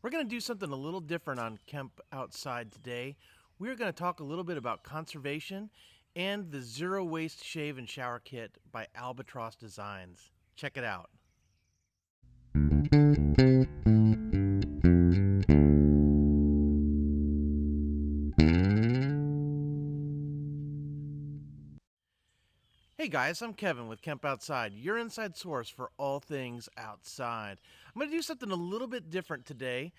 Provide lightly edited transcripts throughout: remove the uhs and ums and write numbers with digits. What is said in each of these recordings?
We're going to do something a little different on Kemp Outside today. We're going to talk a little bit about conservation and the Zero Waste Shave and Shower Kit by Albatross Designs. Check it out. Hey guys, I'm Kevin with Kemp Outside, your inside source for all things outside. I'm going to do something a little bit different today.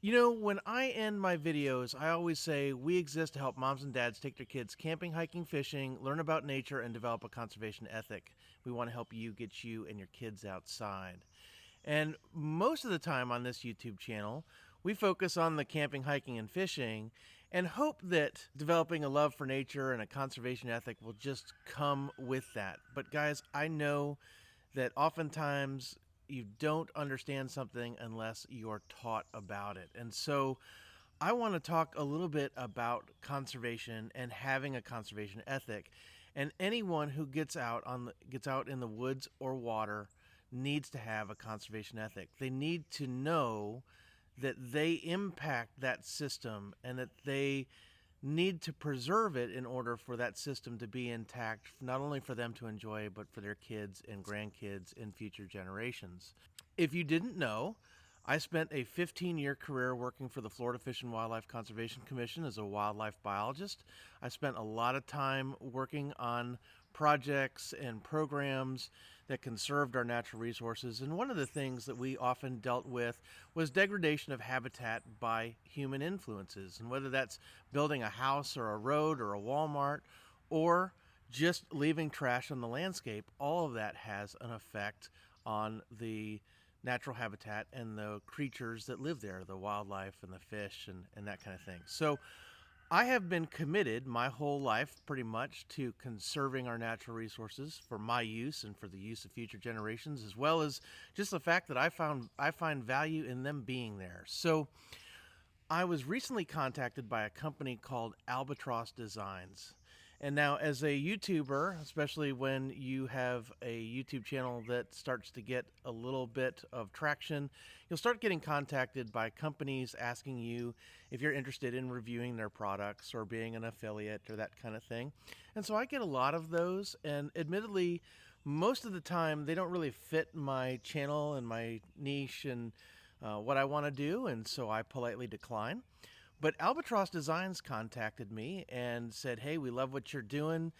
You know, when I end my videos, I always say we exist to help moms and dads take their kids camping, hiking, fishing, learn about nature, and develop a conservation ethic. We want to help you get you and your kids outside. And most of the time on this YouTube channel, we focus on the camping, hiking, and fishing and hope that developing a love for nature and a conservation ethic will just come with that. But guys, I know that oftentimes you don't understand something unless you're taught about it. And so I want to talk a little bit about conservation and having a conservation ethic. And anyone who gets out in the woods or water needs to have a conservation ethic. They need to know that they impact that system and that they need to preserve it in order for that system to be intact, not only for them to enjoy, but for their kids and grandkids and future generations. If you didn't know, I spent a 15-year career working for the Florida Fish and Wildlife Conservation Commission as a wildlife biologist. I spent a lot of time working on projects and programs that conserved our natural resources. And one of the things that we often dealt with was degradation of habitat by human influences. And whether that's building a house or a road or a Walmart or just leaving trash on the landscape, all of that has an effect on the natural habitat and the creatures that live there, the wildlife and the fish and that kind of thing. So I have been committed my whole life pretty much to conserving our natural resources for my use and for the use of future generations, as well as just the fact that I find value in them being there. So I was recently contacted by a company called Albatross Designs. And now, as a YouTuber, especially when you have a YouTube channel that starts to get a little bit of traction, you'll start getting contacted by companies asking you if you're interested in reviewing their products or being an affiliate or that kind of thing. And so I get a lot of those, and admittedly, most of the time they don't really fit my channel and my niche and what I want to do, and so I politely decline. But Albatross Designs contacted me and said, hey, we love what you're doing.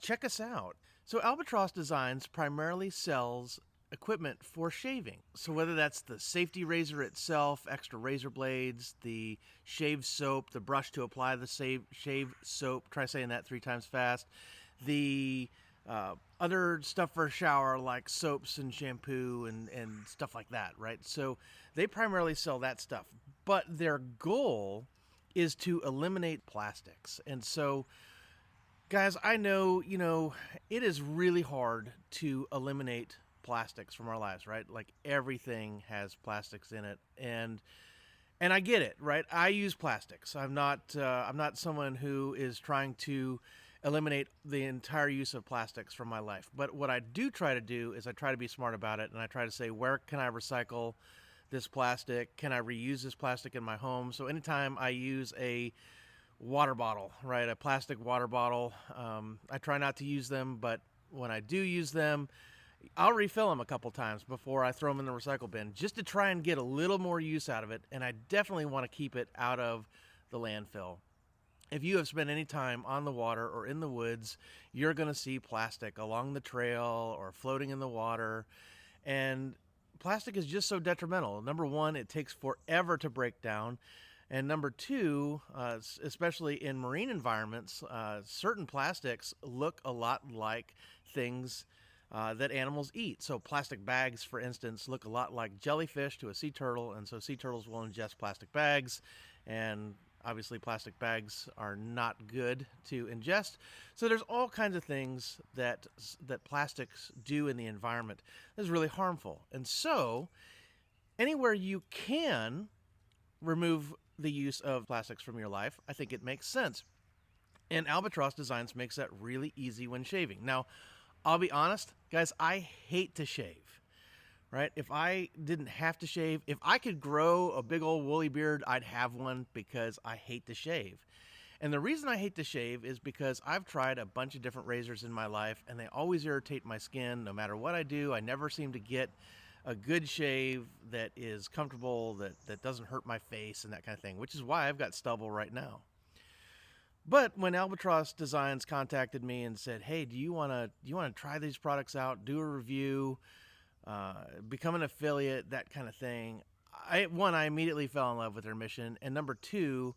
Check us out. So Albatross Designs primarily sells equipment for shaving. So whether that's the safety razor itself, extra razor blades, the shave soap, the brush to apply the shave soap, try saying that 3 times fast, the other stuff for a shower like soaps and shampoo and stuff like that, right? So they primarily sell that stuff. But their goal is to eliminate plastics. And so, guys, I know, it is really hard to eliminate plastics from our lives, right? Like everything has plastics in it. And I get it, right? I use plastics. I'm not someone who is trying to eliminate the entire use of plastics from my life. But what I do try to do is I try to be smart about it, and I try to say, where can I recycle this plastic? Can I reuse this plastic in my home? So anytime I use a water bottle, right, a plastic water bottle, I try not to use them, but when I do use them, I'll refill them a couple times before I throw them in the recycle bin, just to try and get a little more use out of it. And I definitely want to keep it out of the landfill. If you have spent any time on the water or in the woods, you're going to see plastic along the trail or floating in the water. And plastic is just so detrimental. Number one, it takes forever to break down. And number two, especially in marine environments, certain plastics look a lot like things that animals eat. So plastic bags, for instance, look a lot like jellyfish to a sea turtle. And so sea turtles will ingest plastic bags, and obviously plastic bags are not good to ingest. So there's all kinds of things that plastics do in the environment that is really harmful. And so anywhere you can remove the use of plastics from your life, I think it makes sense. And Albatross Designs makes that really easy when shaving. Now, I'll be honest, guys, I hate to shave. right? If I didn't have to shave, if I could grow a big old woolly beard, I'd have one because I hate to shave. And the reason I hate to shave is because I've tried a bunch of different razors in my life and they always irritate my skin no matter what I do. I never seem to get a good shave that is comfortable, that doesn't hurt my face and that kind of thing, which is why I've got stubble right now. But when Albatross Designs contacted me and said, "Hey, do you want to try these products out, do a review, become an affiliate, that kind of thing," I immediately fell in love with their mission, and number two,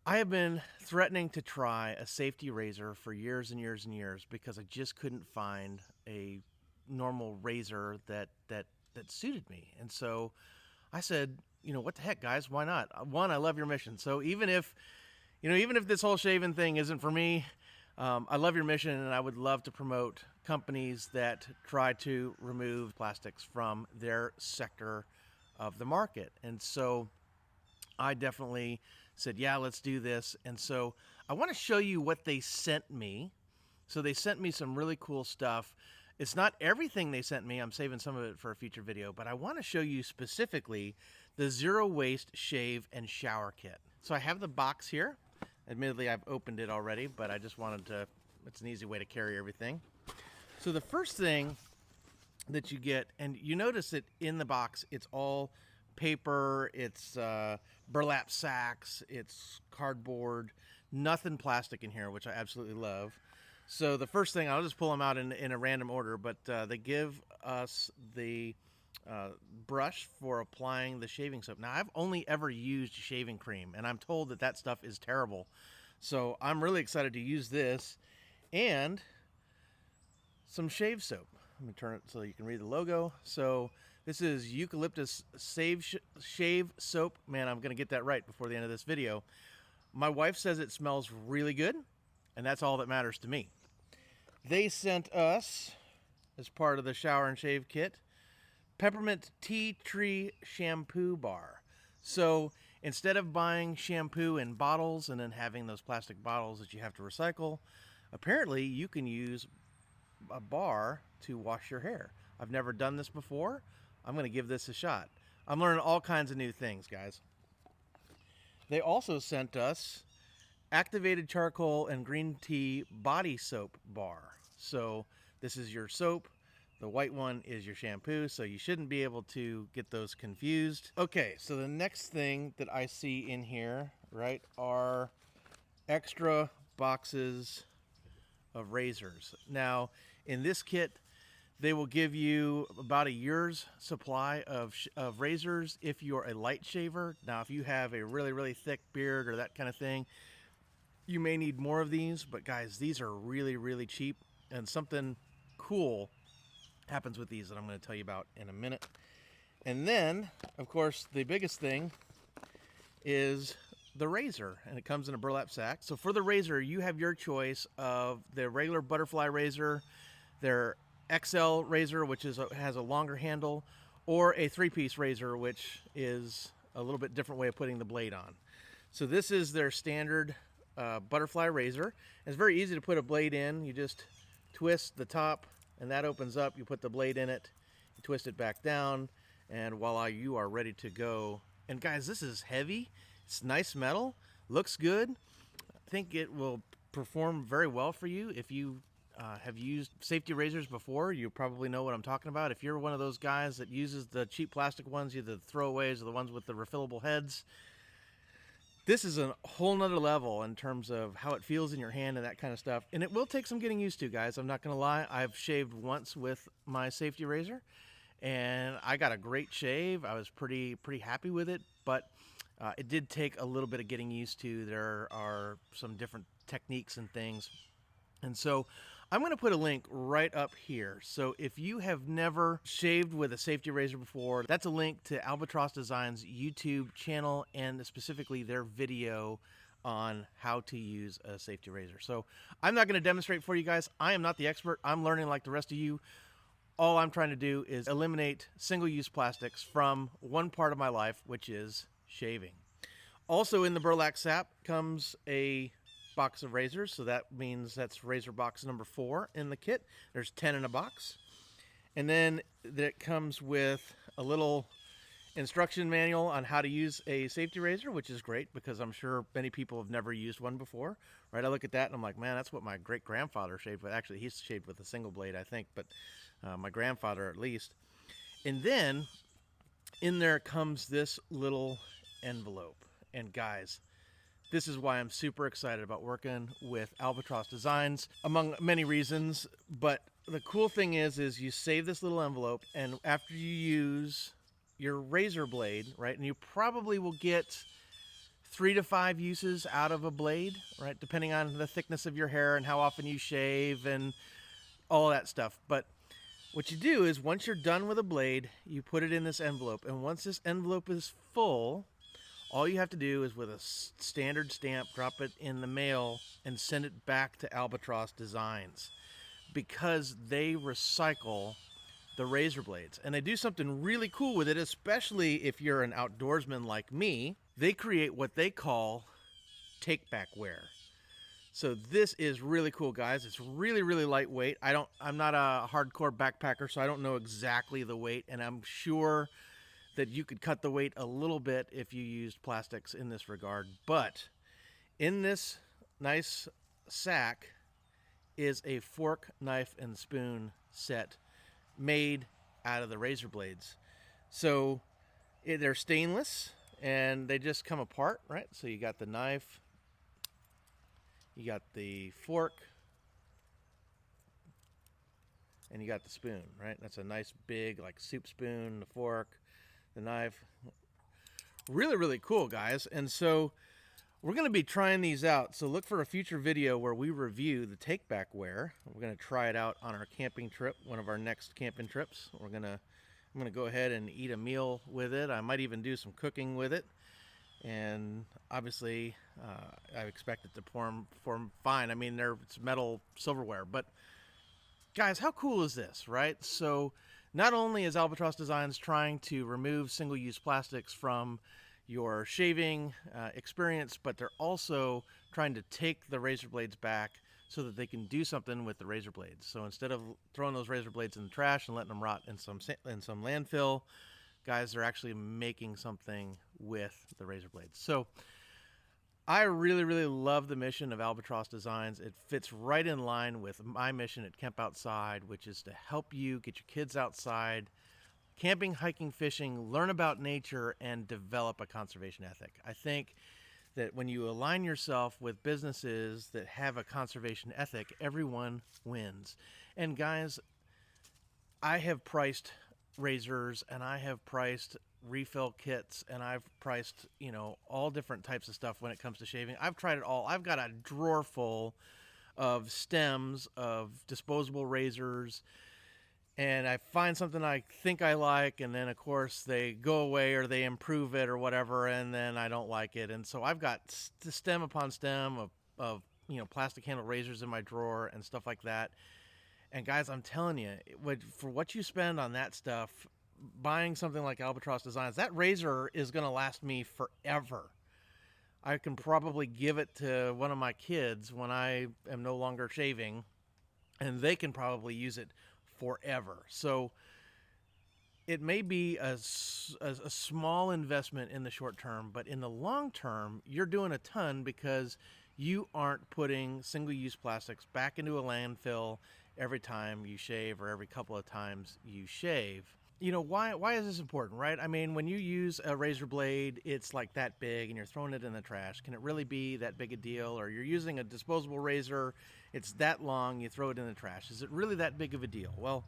I have been threatening to try a safety razor for years and years and years because I just couldn't find a normal razor that suited me. And so I said, what the heck, guys? Why not? One, I love your mission. So even if this whole shaving thing isn't for me, I love your mission, and I would love to promote companies that try to remove plastics from their sector of the market. And so I definitely said, yeah, let's do this. And so I want to show you what they sent me. So they sent me some really cool stuff. It's not everything they sent me. I'm saving some of it for a future video, but I want to show you specifically the zero waste shave and shower kit. So I have the box here. Admittedly, I've opened it already, but I just wanted to, it's an easy way to carry everything. So the first thing that you get, and you notice that in the box, it's all paper, it's burlap sacks, it's cardboard, nothing plastic in here, which I absolutely love. So the first thing, I'll just pull them out in a random order, but they give us the brush for applying the shaving soap. Now, I've only ever used shaving cream, and I'm told that stuff is terrible. So I'm really excited to use this, and some shave soap. Let me turn it so you can read the logo. So this is eucalyptus shave soap. Man, I'm going to get that right before the end of this video. My wife says it smells really good, and that's all that matters to me. They sent us, as part of the shower and shave kit, Peppermint Tea Tree Shampoo Bar. So instead of buying shampoo in bottles and then having those plastic bottles that you have to recycle, apparently you can use a bar to wash your hair. I've never done this before. I'm going to give this a shot. I'm learning all kinds of new things, guys. They also sent us activated charcoal and green tea body soap bar. So this is your soap. The white one is your shampoo, so you shouldn't be able to get those confused. Okay, so the next thing that I see in here, right, are extra boxes of razors. Now, in this kit, they will give you about a year's supply of razors if you're a light shaver. Now, if you have a really, really thick beard or that kind of thing, you may need more of these, but guys, these are really, really cheap, and something cool happens with these that I'm going to tell you about in a minute. And then, of course, the biggest thing is the razor, and it comes in a burlap sack. So for the razor, you have your choice of the regular butterfly razor, their XL razor, which has a longer handle, or a three-piece razor, which is a little bit different way of putting the blade on. So this is their standard butterfly razor. It's very easy to put a blade in. You just twist the top, and that opens up. You put the blade in it, you twist it back down, and voila, you are ready to go. And guys, this is heavy. It's nice metal, looks good. I think it will perform very well for you. If you have used safety razors before, you probably know what I'm talking about. If you're one of those guys that uses the cheap plastic ones, either the throwaways or the ones with the refillable heads, this is a whole nother level in terms of how it feels in your hand and that kind of stuff. And it will take some getting used to, guys. I'm not going to lie. I've shaved once with my safety razor, and I got a great shave. I was pretty happy with it, but it did take a little bit of getting used to. There are some different techniques and things. And so I'm going to put a link right up here. So if you have never shaved with a safety razor before, that's a link to Albatross Designs YouTube channel and specifically their video on how to use a safety razor. So I'm not going to demonstrate for you guys. I am not the expert. I'm learning like the rest of you. All I'm trying to do is eliminate single-use plastics from one part of my life, which is shaving. Also in the burlap sack comes a box of razors, so that means that's razor box number 4 in the kit. There's 10 in a box. And then that comes with a little instruction manual on how to use a safety razor, which is great because I'm sure many people have never used one before, right? I look at that and I'm like, man, that's what my great grandfather shaved with. Actually, he's shaved with a single blade, I think, but my grandfather at least. And then in there comes this little envelope. And guys, this is why I'm super excited about working with Albatross Designs, among many reasons. But the cool thing is you save this little envelope, and after you use your razor blade, right, and you probably will get 3 to 5 uses out of a blade, right, depending on the thickness of your hair and how often you shave and all that stuff. But what you do is once you're done with a blade, you put it in this envelope, and once this envelope is full, all you have to do is with a standard stamp, drop it in the mail and send it back to Albatross Designs, because they recycle the razor blades. And they do something really cool with it, especially if you're an outdoorsman like me. They create what they call take-back wear. So this is really cool, guys. It's really, really lightweight. I'm not a hardcore backpacker, so I don't know exactly the weight, and I'm sure that you could cut the weight a little bit if you used plastics in this regard. But in this nice sack is a fork, knife, and spoon set made out of the razor blades. So they're stainless and they just come apart, right? So you got the knife, you got the fork, and you got the spoon, right? That's a nice big like soup spoon, the fork, the knife. Really, really cool, guys. And so we're going to be trying these out. So look for a future video where we review the take-back wear. We're going to try it out on our camping trip, one of our next camping trips. I'm going to go ahead and eat a meal with it. I might even do some cooking with it. And obviously, I expect it to perform fine. I mean, it's metal silverware. But guys, how cool is this, right? So not only is Albatross Designs trying to remove single-use plastics from your shaving experience, but they're also trying to take the razor blades back so that they can do something with the razor blades. So instead of throwing those razor blades in the trash and letting them rot in some landfill, guys, they're actually making something with the razor blades. So I really, really love the mission of Albatross Designs. It fits right in line with my mission at Kemp Outside, which is to help you get your kids outside, camping, hiking, fishing, learn about nature, and develop a conservation ethic. I think that when you align yourself with businesses that have a conservation ethic, everyone wins. And guys, I have priced razors, and I have priced refill kits, and I've priced, all different types of stuff when it comes to shaving. I've tried it all. I've got a drawer full of stems, of disposable razors, and I find something I think I like, and then of course they go away or they improve it or whatever, and then I don't like it. And so I've got stem upon stem of plastic handle razors in my drawer and stuff like that. And guys, I'm telling you, for what you spend on that stuff, buying something like Albatross Designs, that razor is going to last me forever. I can probably give it to one of my kids when I am no longer shaving, and they can probably use it forever. So it may be a small investment in the short term, but in the long term, you're doing a ton because you aren't putting single-use plastics back into a landfill every time you shave or every couple of times you shave. Why is this important, right? I mean, when you use a razor blade, it's like that big and you're throwing it in the trash. Can it really be that big a deal? Or you're using a disposable razor, it's that long, you throw it in the trash. Is it really that big of a deal? Well,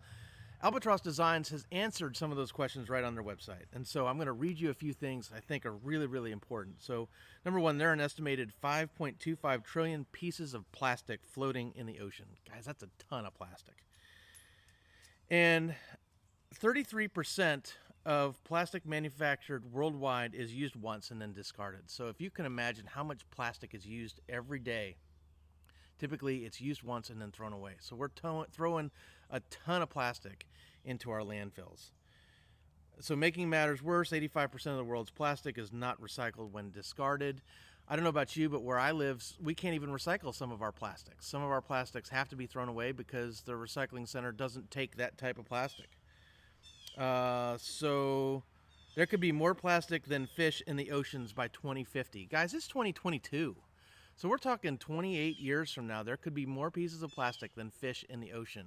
Albatross Designs has answered some of those questions right on their website. And so I'm going to read you a few things I think are really, really important. So number one, there are an estimated 5.25 trillion pieces of plastic floating in the ocean. Guys, that's a ton of plastic. And 33% of plastic manufactured worldwide is used once and then discarded. So if you can imagine how much plastic is used every day, typically it's used once and then thrown away. So we're throwing a ton of plastic into our landfills. So making matters worse, 85% of the world's plastic is not recycled when discarded. I don't know about you, but where I live, we can't even recycle some of our plastics. Some of our plastics have to be thrown away because the recycling center doesn't take that type of plastic. So there could be more plastic than fish in the oceans by 2050. Guys, it's 2022. So we're talking 28 years from now. There could be more pieces of plastic than fish in the ocean.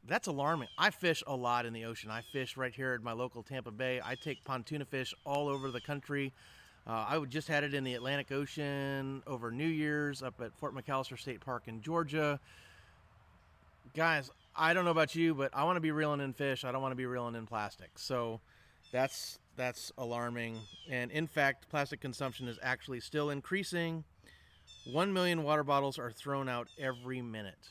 That's alarming. I fish a lot in the ocean. I fish right here at my local Tampa Bay. I take pontoon fish all over the country. I just had it in the Atlantic Ocean over New Year's up at Fort McAllister State Park in Georgia. Guys, I don't know about you, but I want to be reeling in fish. I don't want to be reeling in plastic. So that's alarming. And in fact, plastic consumption is actually still increasing. 1 million water bottles are thrown out every minute.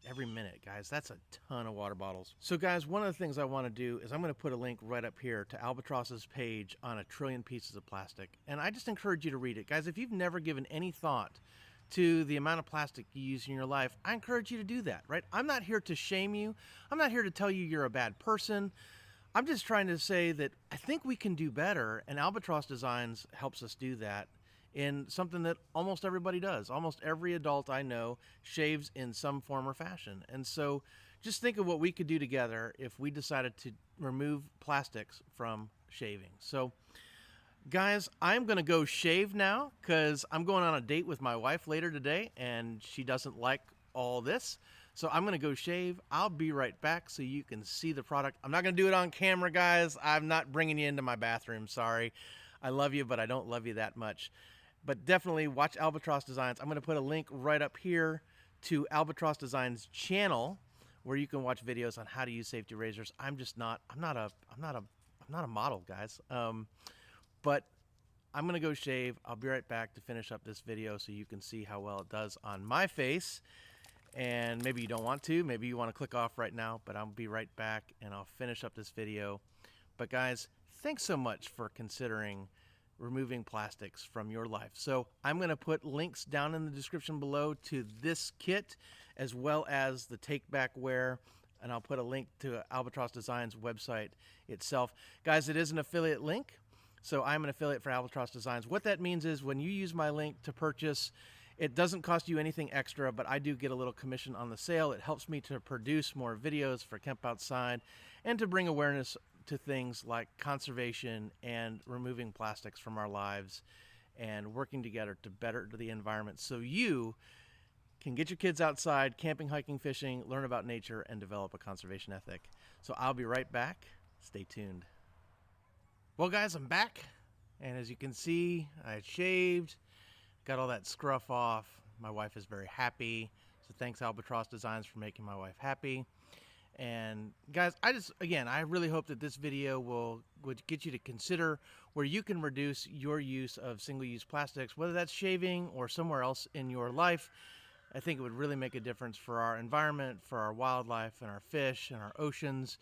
Every minute, guys. That's a ton of water bottles. So guys, one of the things I want to do is I'm going to put a link right up here to Albatross's page on 1 trillion pieces of plastic. And I just encourage you to read it. Guys, if you've never given any thought to the amount of plastic you use in your life, I encourage you to do that, right? I'm not here to shame you. I'm not here to tell you you're a bad person. I'm just trying to say that I think we can do better, and Albatross Designs helps us do that in something that almost everybody does. Almost every adult I know shaves in some form or fashion. And so just think of what we could do together if we decided to remove plastics from shaving. So guys, I'm going to go shave now because I'm going on a date with my wife later today and she doesn't like all this. So I'm going to go shave. I'll be right back so you can see the product. I'm not going to do it on camera, guys. I'm not bringing you into my bathroom. Sorry. I love you, but I don't love you that much. But definitely watch Albatross Designs. I'm going to put a link right up here to Albatross Designs channel where you can watch videos on how to use safety razors. I'm not a model, guys. But I'm going to go shave. I'll be right back to finish up this video so you can see how well it does on my face. And maybe you don't want to. Maybe you want to click off right now, but I'll be right back and I'll finish up this video. But guys, thanks so much for considering removing plastics from your life. So I'm going to put links down in the description below to this kit as well as the take back wear, and I'll put a link to Albatross Designs website itself. Guys, it is an affiliate link, so I'm an affiliate for Albatross Designs. What that means is when you use my link to purchase, it doesn't cost you anything extra, but I do get a little commission on the sale. It helps me to produce more videos for Kemp Outside and to bring awareness to things like conservation and removing plastics from our lives and working together to better the environment so you can get your kids outside, camping, hiking, fishing, learn about nature, and develop a conservation ethic. So I'll be right back. Stay tuned. Well, guys, I'm back. And as you can see, I shaved, got all that scruff off. My wife is very happy. So thanks, Albatross Designs, for making my wife happy. And guys, I really hope that this video would get you to consider where you can reduce your use of single-use plastics, whether that's shaving or somewhere else in your life. I think it would really make a difference for our environment, for our wildlife and our fish and our oceans,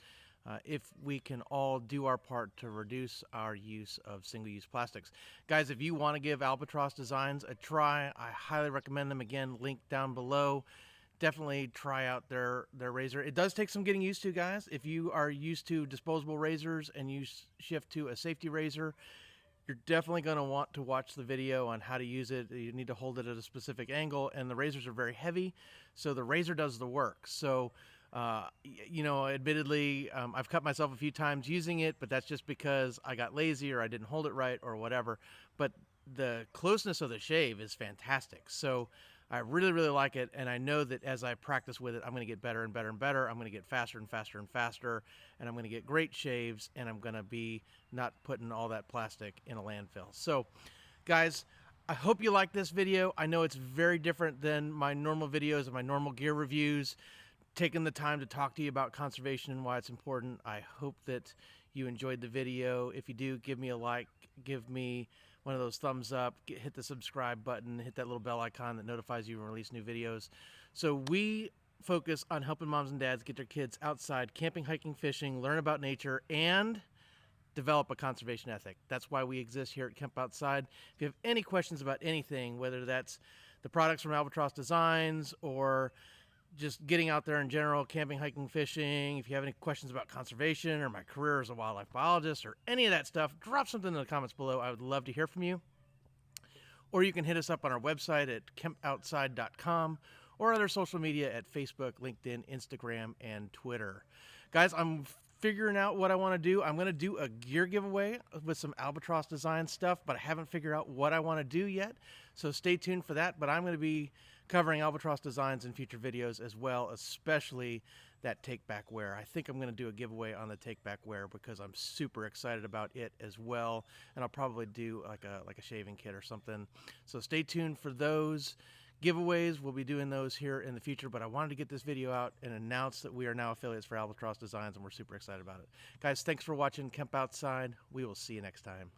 if we can all do our part to reduce our use of single-use plastics. Guys, if you want to give Albatross Designs a try, I highly recommend them. Again, link down below. Definitely try out their razor. It does take some getting used to, guys. If you are used to disposable razors and you shift to a safety razor, you're definitely going to want to watch the video on how to use it. You need to hold it at a specific angle, and the razors are very heavy, so the razor does the work. So, you know, admittedly, I've cut myself a few times using it, but that's just because I got lazy or I didn't hold it right or whatever. But the closeness of the shave is fantastic. So I really, really like it, and I know that as I practice with it, I'm going to get better and better and better. I'm going to get faster and faster and faster, and I'm going to get great shaves, and I'm going to be not putting all that plastic in a landfill. So, guys, I hope you like this video. I know it's very different than my normal videos and my normal gear reviews, taking the time to talk to you about conservation and why it's important. I hope that you enjoyed the video. If you do, give me a like, give me one of those thumbs up, hit the subscribe button, hit that little bell icon that notifies you when we release new videos. So we focus on helping moms and dads get their kids outside, camping, hiking, fishing, learn about nature, and develop a conservation ethic. That's why we exist here at Kemp Outside. If you have any questions about anything, whether that's the products from Albatross Designs or just getting out there in general, camping, hiking, fishing, if you have any questions about conservation or my career as a wildlife biologist or any of that stuff, drop something in the comments below. I would love to hear from you. Or you can hit us up on our website at kempoutside.com or other social media at Facebook, LinkedIn, Instagram, and Twitter. Guys, I'm figuring out what I want to do. I'm going to do a gear giveaway with some Albatross Designs stuff, but I haven't figured out what I want to do yet. So stay tuned for that. But I'm going to be covering Albatross Designs in future videos as well, especially that take back wear. I think I'm going to do a giveaway on the take back wear because I'm super excited about it as well. And I'll probably do like a shaving kit or something. So stay tuned for those giveaways. We'll be doing those here in the future, but I wanted to get this video out and announce that we are now affiliates for Albatross Designs, and we're super excited about it. Guys, thanks for watching Kemp Outside. We will see you next time.